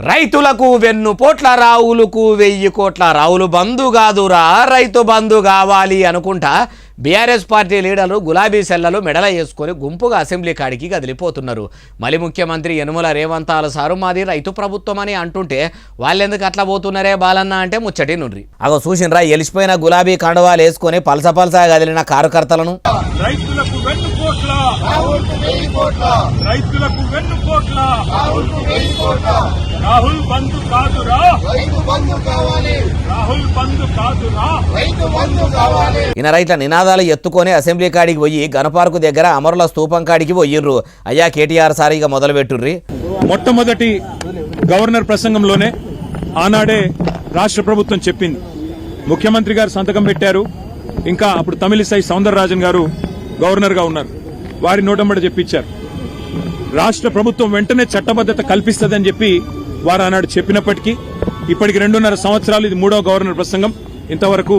రైతులకు వెన్నుపోట్ల రావులకు 1000 కోట్ల రావులు బంధు కాదురా రైతు బంధు కావాలి అనుకుంటా బీఆర్ఎస్ పార్టీ లీడర్లు గులాబీ సెల్లలు మెడల వేసుకొని గుంపుగా అసెంబ్లీ కాడికి కదిలిపోతున్నారు. మళ్ళీ ముఖ్యమంత్రి యనుమల రేవంతాల సారు మాది రైతు ప్రభుత్వం అని అంటుంటే వాళ్ళెందుకు అట్లా పోతున్నారే బాలన్న అంటే ముచ్చటి నుండ్రి. అగో చూసినరా ఎలిసిపోయిన గులాబీ కండువాలు వేసుకొని పలసపలసా కదిలిన కార్యకర్తలను. రాహుల్ బంధు కాదురా రైతు బంధు కావాలి, రాహుల్ బంధు కాదురా రైతు బంధు కావాలి. ఈయన రైట్ల నినాదాలు ఎత్తుకొని అసెంబ్లీ కాడికి పోయి గణపార్కు దగ్గర అమరుల స్తూపం కాడికి పోయిర్రు. అయ్యా కేటీఆర్ సార్ ఇక మొదలు పెట్టుర్రి. మొట్టమొదటి గవర్నర్ ప్రసంగంలోనే ఆనాడే రాష్ట్ర ప్రభుత్వం చెప్పింది, ముఖ్యమంత్రి గారు సంతకం పెట్టారు. ఇంకా అప్పుడు తమిళిసై సౌందరరాజన్ గారు గవర్నర్ గా ఉన్నారు, వారి నోటంబడి చెప్పించారు. రాష్ట్ర ప్రభుత్వం వెంటనే చట్టబద్ధత కల్పిస్తుందని చెప్పి వారు ఆనాడు చెప్పినప్పటికీ ఇప్పటికి 2.5 సంవత్సరాలు ఇది 3వ గవర్నర్ ప్రసంగం. ఇంతవరకు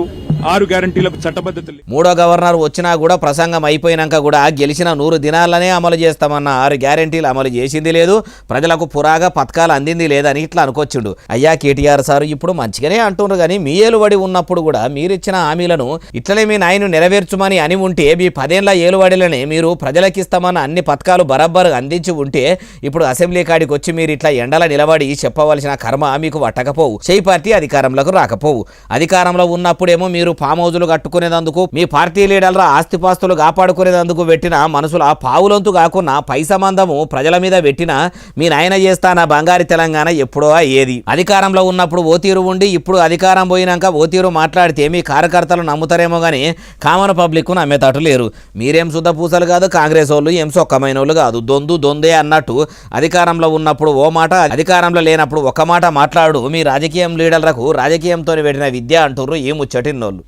6 గ్యారంటీలకు చట్టబద్ధత లేదు. 3వ గవర్నర్ వచ్చినా కూడా ప్రసంగం అయిపోయినాక కూడా గెలిచిన 100 దినాలనే అమలు చేస్తామన్న 6 గ్యారంటీలు అమలు చేసింది లేదు, ప్రజలకు పురాగా పథకాలు అందింది లేదని ఇట్లా అనుకొచ్చిండు. అయ్యా కేటీఆర్ సార్ ఇప్పుడు మంచిగానే అంటున్నారు కానీ మీ ఏలుబడి ఉన్నప్పుడు కూడా మీరిచ్చిన హామీలను ఇట్లనే మీ నాయను నెరవేర్చుమని అని ఉంటే మీ 10 ఏళ్ల ఏలుబడిలనే మీరు ప్రజలకిస్తామన్న అన్ని పథకాలు బరబ్బరు అందించి ఉంటే ఇప్పుడు అసెంబ్లీ కాడికి వచ్చి మీరు ఇట్లా ఎండల నిలబడి చెప్పవలసిన కర్మ మీకు పట్టకపోవు. చేయి పార్టీ అధికారంలోకి రాకపోవు. అధికారంలో ఉన్నప్పుడేమో మీరు ఫామ్ హౌజులు కట్టుకునేందుకు మీ పార్టీ లీడర్ల ఆస్తిపాస్తులు కాపాడుకునేందుకు పెట్టిన మనసుల పావులంతు కాకుండా పై సంబంధము ప్రజల మీద పెట్టిన మీ నాయన చేస్తాన బంగారు తెలంగాణ ఎప్పుడో అయ్యేది. అధికారంలో ఉన్నప్పుడు ఓ తీరు ఉండి ఇప్పుడు అధికారం పోయినాక ఓ తీరు మాట్లాడితే మీ కార్యకర్తలు నమ్ముతారేమో గానీ కామన్ పబ్లిక్ నమ్మేటట్టు లేరు. మీరేం శుద్ధ పూసలు కాదు, కాంగ్రెస్ వాళ్ళు ఏం సొక్కమైన వాళ్ళు కాదు, దొందే అన్నట్టు అధికారంలో ఉన్నప్పుడు ఓ మాట, అధికారంలో లేనప్పుడు ఒక మాట మాట్లాడు. మీ రాజకీయం లీడర్లకు రాజకీయంతో పెట్టిన విద్య అంటున్నారు ఈ ముచ్చటిన్నోళ్ళు.